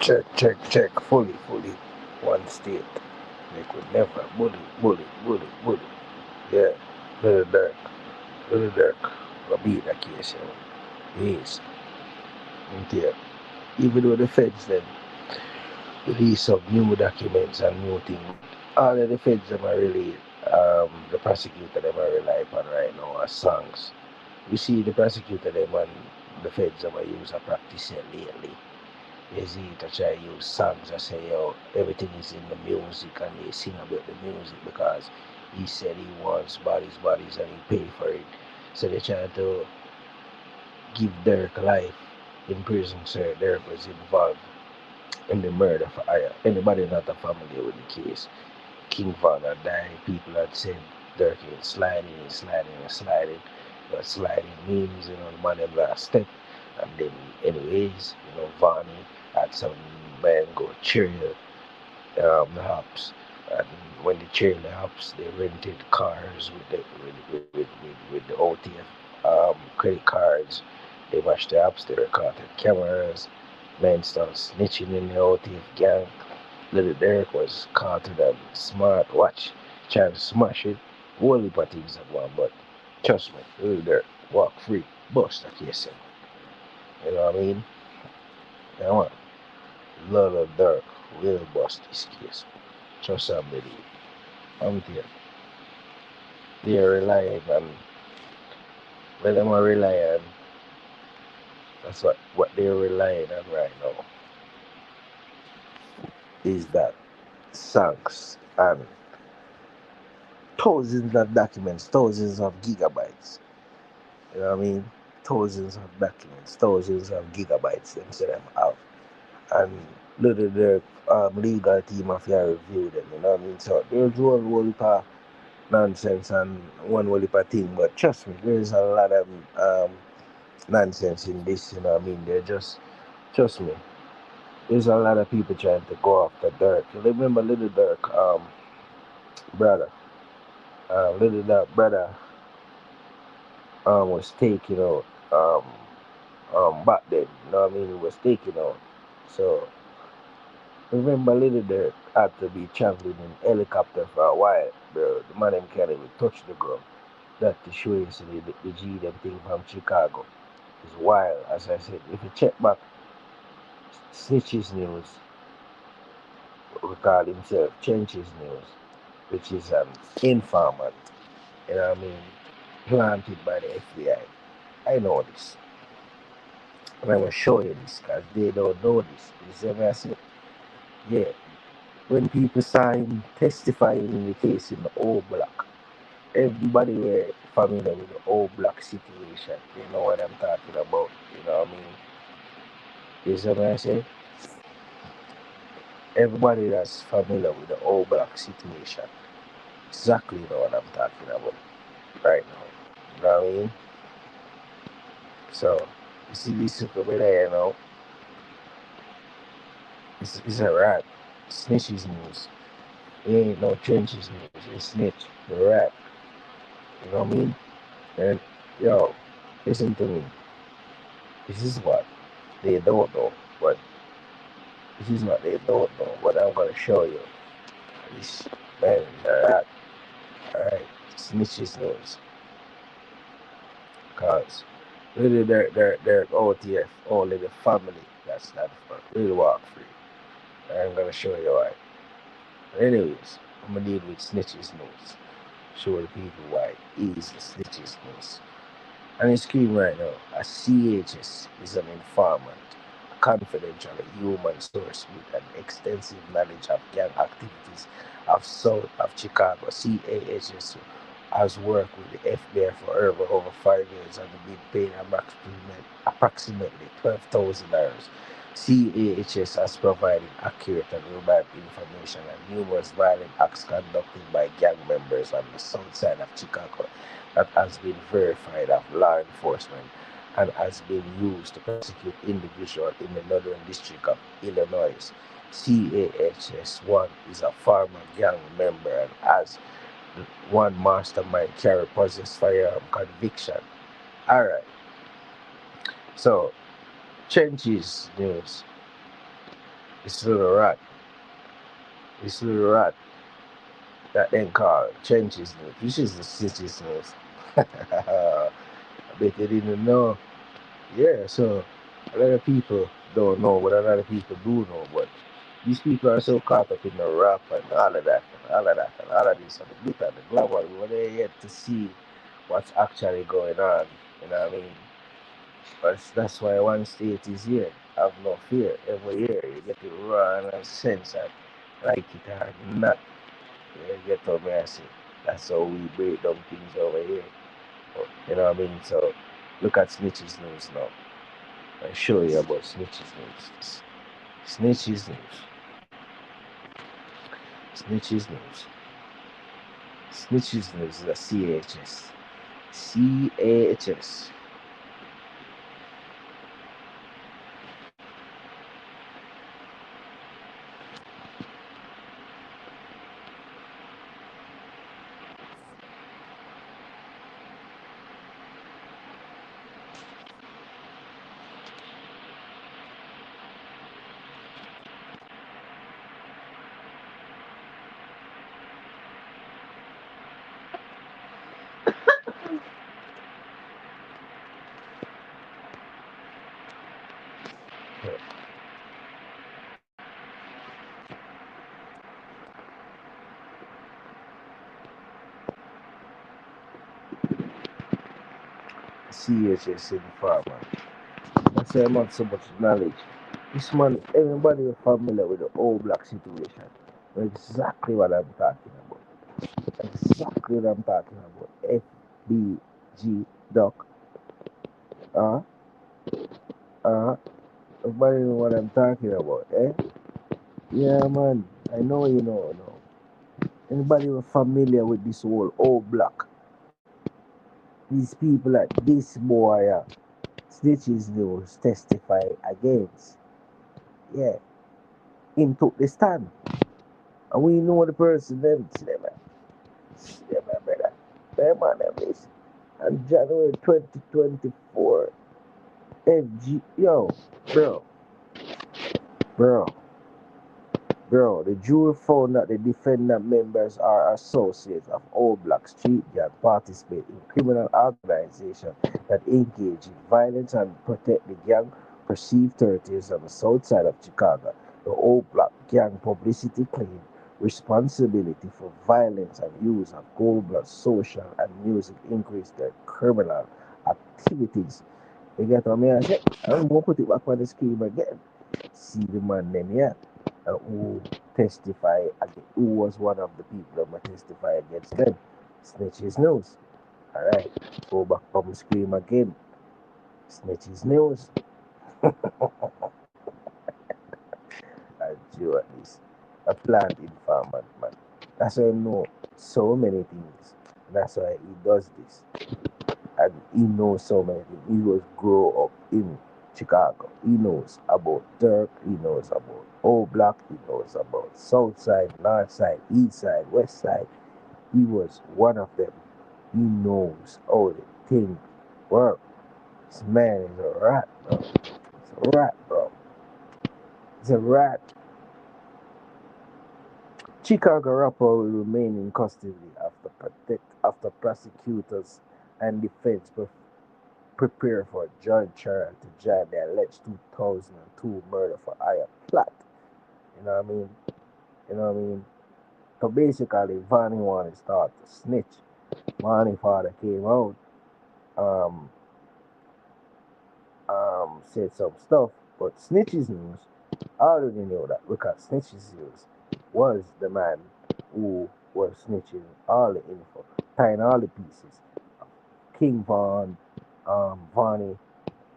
Check. Fully. One state. They could never bully. Yeah. Little Dirk. Little Dirk. Will beat that case, you know. Yes. Yeah. Even though the feds then release some new documents and new things, but all of the feds them are really the prosecutor them are rely upon right now are songs. You see the prosecutor them and the feds them are use a practice here lately. You see to try to use songs and say yo everything is in the music and they sing about the music because he said he wants bodies and he pay for it. So they try to give Derek life in prison, so Derek was involved in the murder for hire. Anybody not a familiar with the case, King Von had died, people had said Dirk is sliding, but sliding means, you know, the man them last step. And then anyways, you know, Vonnie had some man go cheer the hops. And when they cheer the hops, they rented cars with the OTF credit cards. They watched the hops, they recorded cameras. Men started snitching in the OTF gang. Little Derek was caught with a smart watch, trying to smash it. Whole heap of things at one, but trust me, Little Derek walk free, bust that case. You know what I mean? Yeah, man. Little Derek will bust this case. Trust and believe. I'm there. They're relying on where them are relying. That's what they're relying on right now is that songs and thousands of documents, thousands of gigabytes. You know what I mean? Thousands of documents, thousands of gigabytes them say them have. And little the legal team of your review them, you know what I mean? So there's one whole heap of nonsense and one whole heap of thing, but trust me, there's a lot of nonsense in this, you know what I mean? They're just trust me. There's a lot of people trying to go after Dirk. You remember Little Dirk, brother. Little Dirk brother was taken out back then. You know what I mean? He was taken out. So remember Little Dirk had to be traveling in helicopter for a while, bro. The man them can't even touch the ground. That to show you so the G them thing from Chicago. It's wild, as I said. If you check back Snitches News, we call himself Trenches News, which is an informant, you know what I mean, planted by the FBI. I know this. And I'm going to show you this because they don't know this. You see what I say? Yeah. When people saw him testifying in the case in the old block, everybody were familiar with the old block situation. You know what I'm talking about. You know what I mean? You see what I say? Everybody that's familiar with the old block situation exactly know what I'm talking about right now. You know what I mean? So, you see this super there, you know, it's a rat. Snitches news. It ain't no trenches news. It's snitch. The rat. You know what I mean? And, yo, listen to me. This is what they don't know. But this is what they don't know. What I'm going to show you. This man is a rat. Alright? Snitches news. Because really they're OTF. Only the family that's not really walk free. I'm going to show you why. Anyways, I'm gonna deal with snitches news. Show the people why it is snitches news. On the screen right now, a CHS is an informant, a confidential human source with an extensive knowledge of gang activities of south of Chicago. CAHS has worked with the FBI for over 5 years and been paid approximately $12,000. CAHS has provided accurate and reliable information on numerous violent acts conducted by gang members on the south side of Chicago that has been verified of law enforcement and has been used to prosecute individuals in the Northern District of Illinois. CAHS-1 is a former gang member and has one mastermind carry possess firearm conviction. Alright, so Trenches News. This little rat, this little rat that then called trenches news. This is the city's news. I bet you didn't know. Yeah, so a lot of people don't know what a lot of people do know, but these people are so caught up in the rap and all of that and all of that and all of this and the glitter and the glamour, but they yet to see what's actually going on. You know what I mean? That's why one state is here. Have no fear. Every year you get to run and sense and like it or not. You get to me, I say. That's how we break down things over here. You know what I mean? So look at Snitches News now. I'll show you about Snitches News. Snitches News. Snitches News. Snitches News is a CHS. CHS. CHS in farmer. That's why I'm not so much knowledge. This man, everybody is familiar with the old black situation. Exactly what I'm talking about. Exactly what I'm talking about. FBG Duck. Uh, uh, everybody know what I'm talking about, eh? Yeah, man. I know you know. No. Anybody who familiar with this whole old black? These people like this boy, Snitches news testify against. Yeah, him took the stand. And we know the person them, see them, see them, brother. Them man, them is. And January 2024, FG, yo, bro, bro. Bro, the jury found that the defendant members are associates of all black street gang participate in criminal organization that engage in violence and protect the gang perceived territories on the south side of Chicago. The all black gang publicity claim responsibility for violence and use of gold blood social and music increase their criminal activities. You get what I mean? I said, I'm gonna put it back on the screen again. See the man then, yeah, who testify, who was one of the people that testify against them. Snitch his nose. All right, go back from scream again. Snitch his nose. I do at least a plant informant, man. That's why I know so many things. That's why he does this. And he knows so many things. He was grow up in Chicago. He knows about Durk. He knows about Old Block. He knows about South Side, North Side, East Side, West Side. He was one of them. He knows all the things work. This man is a rat, bro. It's a rat, bro. It's a rat. Chicago rapper will remain in custody after prosecutors and defense prepare for a joint trial to judge the alleged 2002 murder for hire plot. You know what I mean? You know what I mean? So basically, Vonnie wanted to start to snitch. Vonnie father came out, um, said some stuff, but Snitch's news, I already knew that because Snitch's news was the man who was snitching all the info, tying all the pieces. King Von, Vonnie,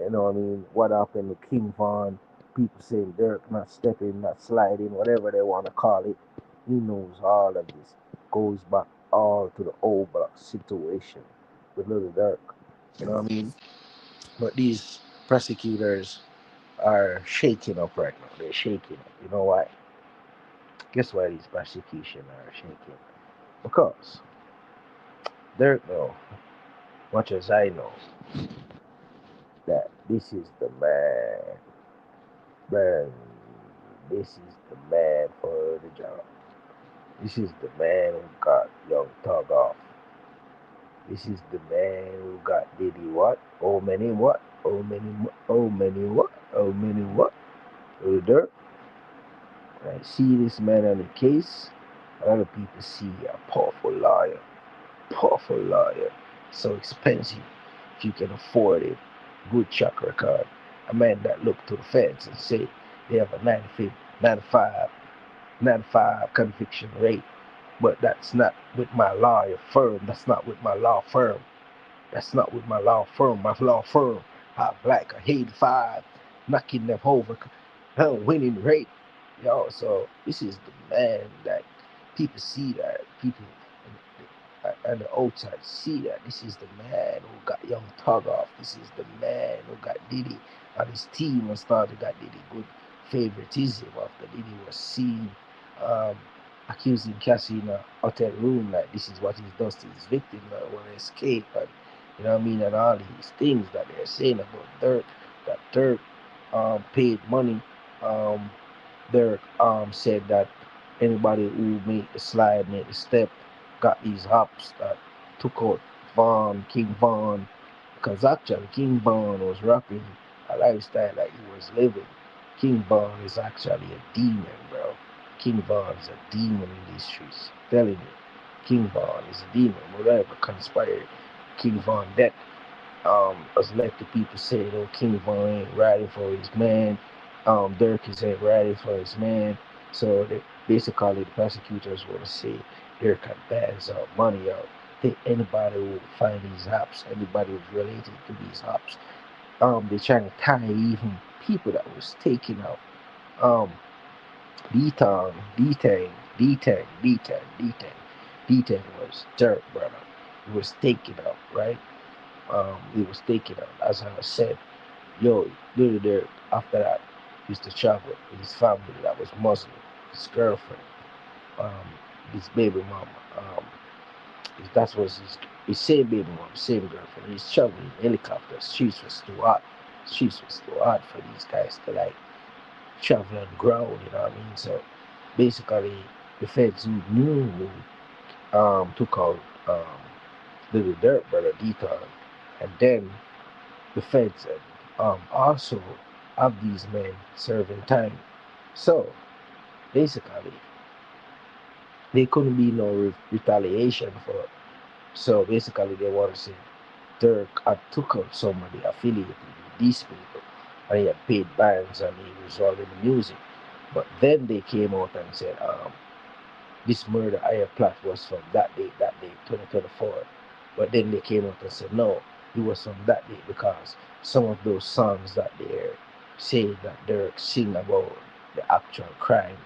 you know what I mean? What happened to King Von? People saying Durk not stepping, not sliding, whatever they want to call it. He knows all of this. Goes back all to the old block situation with Little Durk. You know what I mean? But these prosecutors are shaking up right now. They're shaking up. You know why? Guess why these prosecution are shaking? Because Durk know, much as I know, that this is the man. Man, this is the man for the job. This is the man who got Young Thug off. This is the man who got Diddy what? Oh many what? Oh many oh many what? Oh many what? Oh dirt. When I see this man on the case, a lot of people see a powerful lawyer. Powerful lawyer. So expensive if you can afford it. Good track record. A man that look to the feds and say they have a 95, 95 conviction rate. But that's not with my lawyer firm. That's not with my law firm. That's not with my law firm. My law firm have like a 85, knocking them over, winning rate. Yo, so this is the man that people see that people and the outside see that this is the man who got Young Thug off. This is the man who got Diddy on his team and started got Diddy good favoritism after Diddy was seen um, accusing Cassie in a hotel room like this is what he does to his victim that want to escape and you know what I mean and all these things that they're saying about Dirk that Dirk paid money um, Dirk said that anybody who made the slide, made the step, got these hops that took out King Von, because actually King Von was rapping a lifestyle that he was living. King Von is actually a demon, bro. King Von is a demon in these streets. I'm telling you, King Von is a demon. Whatever conspired, King Von death as elected people say, King Von ain't riding for his man, Dirk is ain't riding for his man. So they, basically, the prosecutors want to say Dirk had bags out, money out. Think anybody who find these hops, anybody who's related to these hops, they're trying to tie even people that was taken out. Um, D-Tang, D-Tang, D-Tang, D-Tang, D-Tang, D-Tang was Dirk, brother. It was taken out, right? He was taken out, as I said. Yo, little there after that used to travel with his family that was Muslim, his girlfriend, um, his baby mama. That was his same baby mama, same girlfriend. He's traveling in helicopters. Streets was too hot. Streets was too hot for these guys to like travel on the ground, you know what I mean? So basically the feds who knew took out Little Dirt brother Deacon and then the feds also have these men serving time. So basically, there couldn't be no retaliation for it. So basically, they want to say Dirk had took out somebody affiliated with these people and he had paid bands and he was all in the music. But then they came out and said, this murder I plot was from that date, 2024. But then they came out and said, no, it was from that date because some of those songs that they're saying that Dirk sing about the actual crime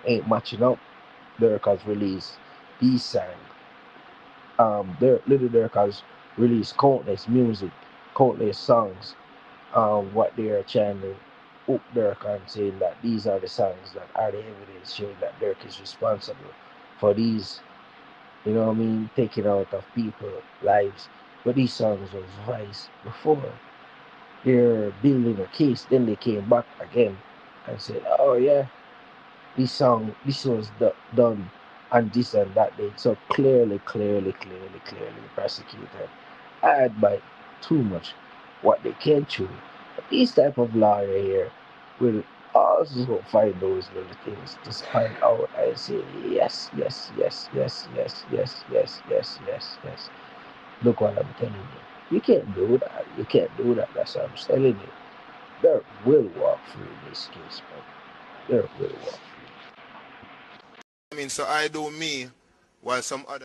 ain't matching up. Dirk has released these songs. Little Dirk has released countless music, countless songs. What they are trying to hook Dirk and saying that these are the songs that are the evidence showing that Dirk is responsible for these, you know what I mean, taking out of people lives. But these songs was vice before. They're building a case, then they came back again and said, oh yeah, this was done on this and that date. So clearly, the prosecutor had by too much what they can chew. But these type of lawyer here will also find those little things to find out and say yes. Look what I'm telling you. You can't do that. You can't do that. That's what I'm telling you. There will walk through this case, man. There will walk. I mean, so I do me while some other